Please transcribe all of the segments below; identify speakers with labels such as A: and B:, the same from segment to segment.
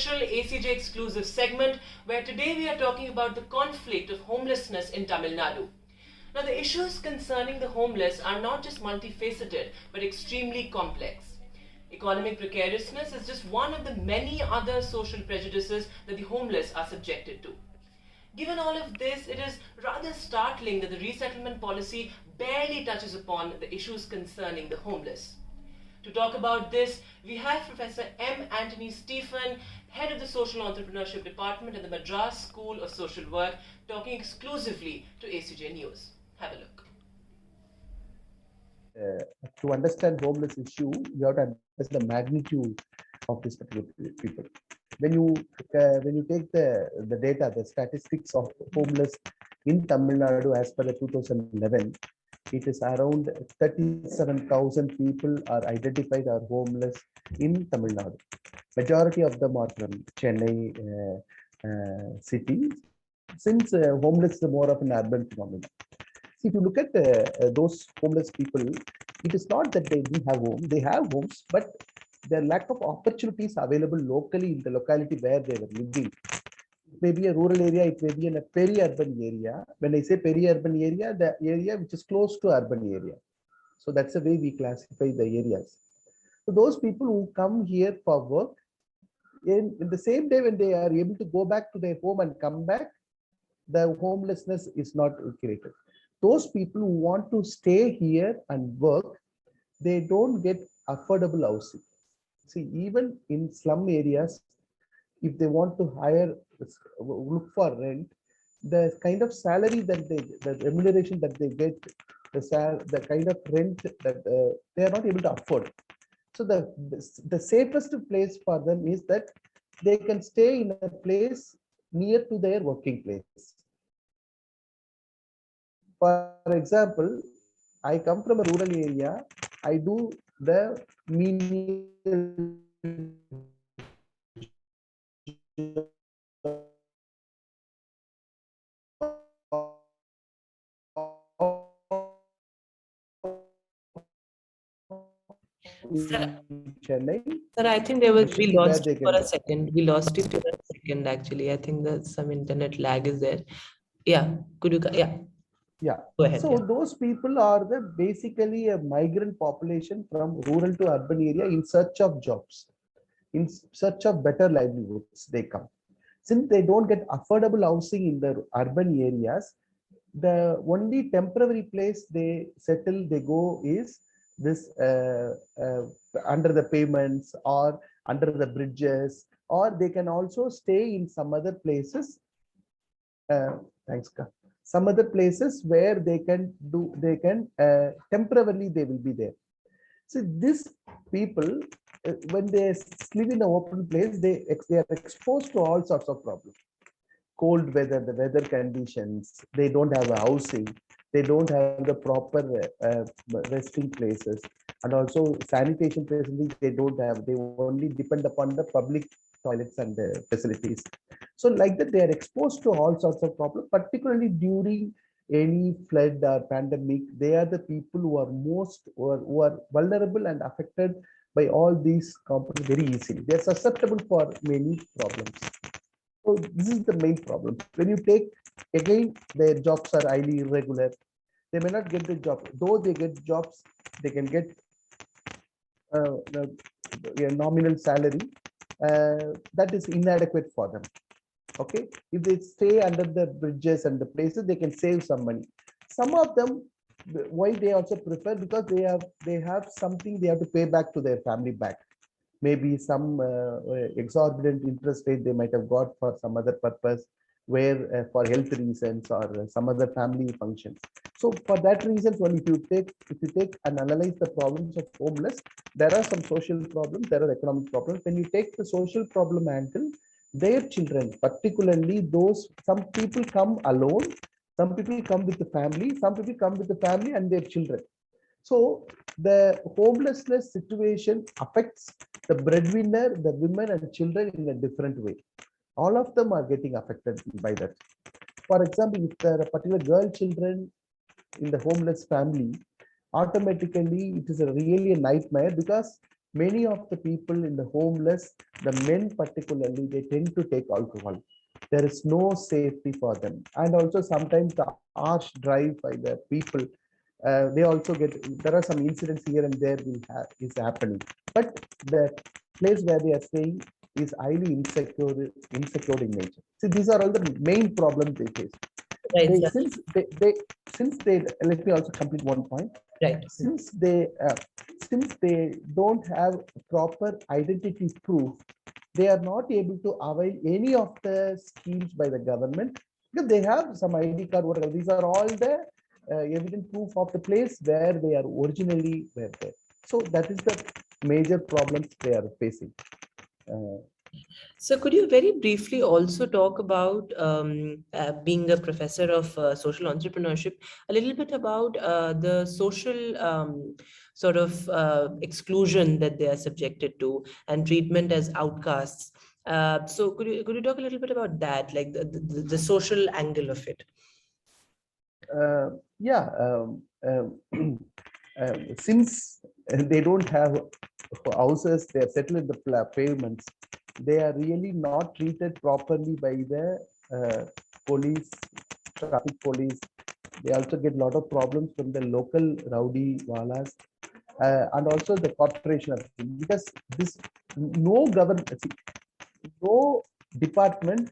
A: special ACJ exclusive segment where today we are talking about the conflict of homelessness in Tamil Nadu. Now, the issues concerning the homeless are not just multifaceted but extremely complex. Economic precariousness is just one of the many other social prejudices that the homeless are subjected to. Given all of this, it is rather startling that the resettlement policy barely touches upon the issues concerning the homeless. To talk about this, we have Professor M. Antony Stephen, head of the Social Entrepreneurship Department at the Madras School of Social Work, talking exclusively to ACJ News. Have a look.
B: To understand homeless issue, you have to understand the magnitude of this particular people. When you take the data, the statistics of homeless in Tamil Nadu as per the 2011, it is around 37,000 people are identified as homeless in Tamil Nadu. Majority of them are from Chennai city, since homeless is more of an urban phenomenon. See, if you look at those homeless people, it is not that they didn't have homes. They have homes, but their lack of opportunities available locally in the locality where they were living. It may be a rural area, it may be in a peri-urban area. When I say peri-urban area, the area which is close to urban area. So that's the way we classify the areas. So those people who come here for work, in the same day when they are able to go back to their home and come back, the homelessness is not created. Those people who want to stay here and work, they don't get affordable housing. See, even in slum areas, if they want to hire, look for rent, the kind of salary that the remuneration that they get, the kind of rent that they are not able to afford. So the safest place for them is that they can stay in a place near to their working place. For example, I come from a rural area. I do the menial
C: Sir,
B: Chennai.
C: sir, I think we lost you for
B: can
C: a second. We lost you for a second, actually. I think that some internet lag is there. Yeah, could you,
B: yeah.
C: go ahead.
B: So those people are basically a migrant population from rural to urban area in search of jobs, in search of better livelihoods. They come. Since they don't get affordable housing in the urban areas, the only temporary place they settle, they go is this under the pavements or under the bridges, or they can also stay in some other places. Thanks, Ka. Some other places where they can temporarily they will be there. So these people, when they live in an open place, they are exposed to all sorts of problems. Cold weather, the weather conditions, they don't have a housing, they don't have the proper resting places, and also sanitation facilities they don't have. They only depend upon the public toilets and the facilities. So like that, they are exposed to all sorts of problems, particularly during any flood or pandemic. They are the people who are who are vulnerable and affected by all these components very easily. They are susceptible for many problems. So this is the main problem. When you take, again, their jobs are highly irregular. They may not get the job. Though they get jobs, they can get a nominal salary that is inadequate for them. Okay, if they stay under the bridges and the places, they can save some money. Some of them, why they also prefer, because they have something they have to pay back to their family back. Maybe some exorbitant interest rate they might have got for some other purpose, where for health reasons or some other family functions. So for that reason, when if you take and analyze the problems of homeless, there are some social problems, there are economic problems. When you take the social problem angle, their children, particularly those, some people come alone, some people come with the family, some people come with the family and their children. So the homelessness situation affects the breadwinner, the women and children in a different way. All of them are getting affected by that. For example, if there are particular girl children in the homeless family, automatically it is really a nightmare, because many of the people in the homeless, the men particularly, they tend to take alcohol. There is no safety for them. And also sometimes the harsh drive by the people, they also get, there are some incidents here and there is happening. But the place where they are staying is highly insecure in nature. See, these are all the main problems they face.
C: Right,
B: They,
C: sir.
B: since they, let me also complete one point.
C: Right.
B: Since they don't have proper identity proof, they are not able to avail any of the schemes by the government because they have some ID card, whatever. These are all the evident proof of the place where they are originally were there. So that is the major problems they are facing.
C: So could you very briefly also talk about being a professor of social entrepreneurship, a little bit about the social sort of exclusion that they are subjected to and treatment as outcasts? So could you talk a little bit about that, like the social angle of it?
B: Yeah, since they don't have houses, they are settled in the pavements. They are really not treated properly by the police, traffic police. They also get a lot of problems from the local rowdy walas and also the corporation, because this no government, no department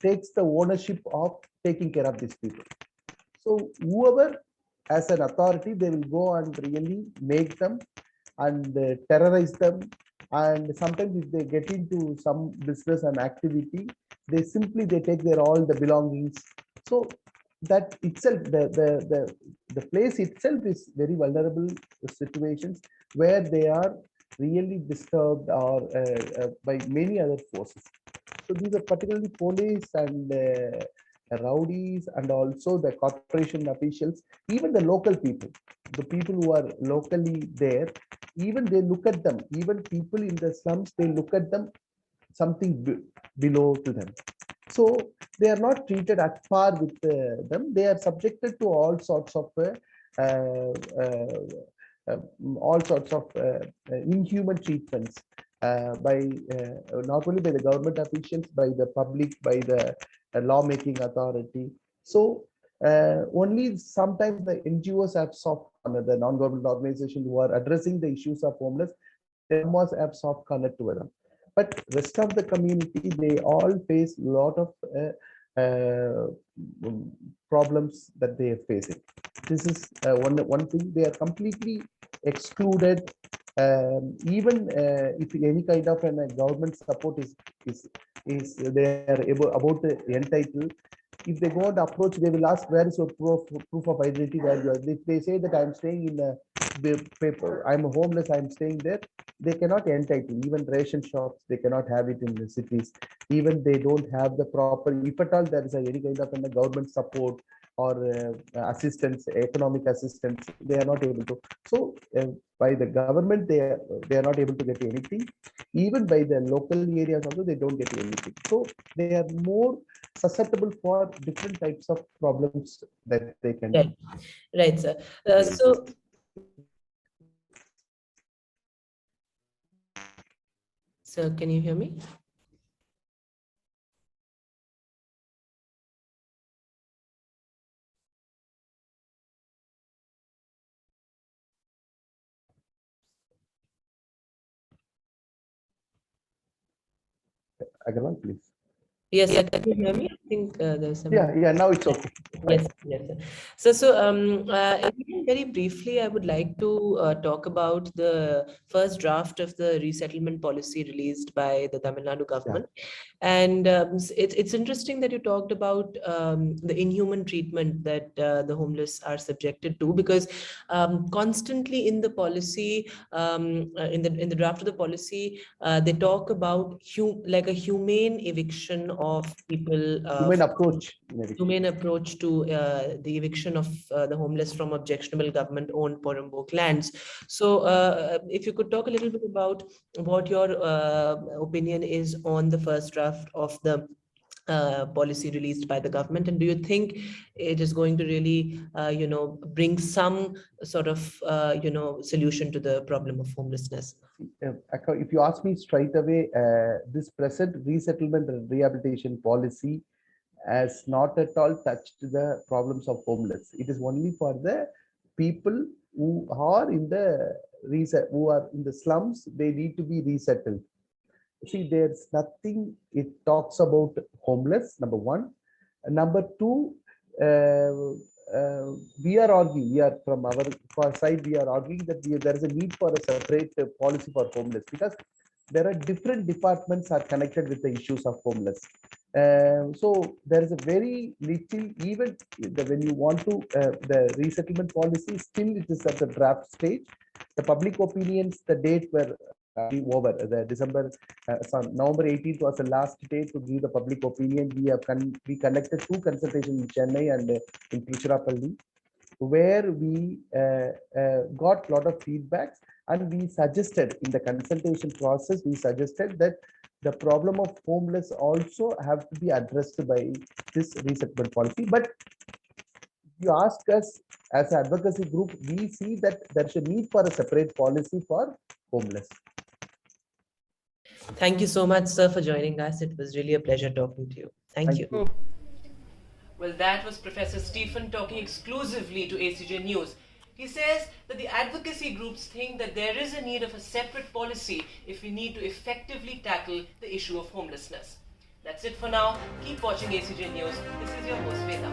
B: takes the ownership of taking care of these people. So whoever as an authority, they will go and really make them and terrorize them. And sometimes if they get into some business and activity, they take their all the belongings. So that itself, the place itself is very vulnerable situations where they are really disturbed or by many other forces. So these are particularly police and rowdies and also the corporation officials, even the local people, the people who are locally there, even they look at them, even people in the slums, they look at them something below to them. So they are not treated at par with them. They are subjected to all sorts of uh, uh, uh, inhuman treatments by not only by the government officials, by the public, by the lawmaking authority. So only sometimes the NGOs have soft corner, the non-government organizations who are addressing the issues of homeless, they almost have soft corner to them. But rest of the community, they all face a lot of problems that they are facing. This is one thing. They are completely excluded. Even if any kind of government support is they are about to entitle, if they go and approach, they will ask, where is your proof of identity, where you are. If they say that I'm staying in a paper, I'm homeless, I'm staying there, they cannot entitle. Even ration shops, they cannot have it in the cities. Even they don't have the proper, if at all there is any kind of government support or assistance, economic assistance, they are not able to. So by the government, they are not able to get anything. Even by the local areas also, they don't get anything. So they are more susceptible for different types of problems that they can.
C: Right, right, sir. So can you hear me?
B: Agarwal, please.
C: Yes, sir. Can you hear me? I think there's some.
B: Yeah, now it's okay.
C: Yes, yes. Again, very briefly, I would like to talk about the first draft of the resettlement policy released by the Tamil Nadu government. Yeah. And it's interesting that you talked about the inhuman treatment that the homeless are subjected to, because constantly in the policy, in the draft of the policy, they talk about like a humane eviction of people. Humane approach to the eviction of the homeless from objectionable government-owned Porambok lands. So if you could talk a little bit about what your opinion is on the first draft of the policy released by the government, and do you think it is going to really bring some sort of solution to the problem of homelessness?
B: If you ask me straight away, this present resettlement and rehabilitation policy has not at all touched the problems of homeless. It is only for the people who are in the slums. They need to be resettled. See, there's nothing it talks about homeless, number one. Number two, we are from our side, we are arguing that there is a need for a separate policy for homeless, because there are different departments are connected with the issues of homeless. So there is a very little, even when you want to, the resettlement policy, still it is at the draft stage. The public opinions, the date were over. The November 18th was the last day to give the public opinion. We conducted 2 consultations in Chennai and in Tiruchirappalli, where we got a lot of feedbacks, and we suggested in the consultation process, that the problem of homeless also have to be addressed by this resettlement policy. But you ask us as an advocacy group, we see that there's a need for a separate policy for homeless.
C: Thank you so much, sir, for joining us. It was really a pleasure talking to you. Thank you.
A: Well, that was Professor Stephen talking exclusively to ACJ News. He says that the advocacy groups think that there is a need of a separate policy if we need to effectively tackle the issue of homelessness. That's it for now. Keep watching ACJ News. This is your host, Veda.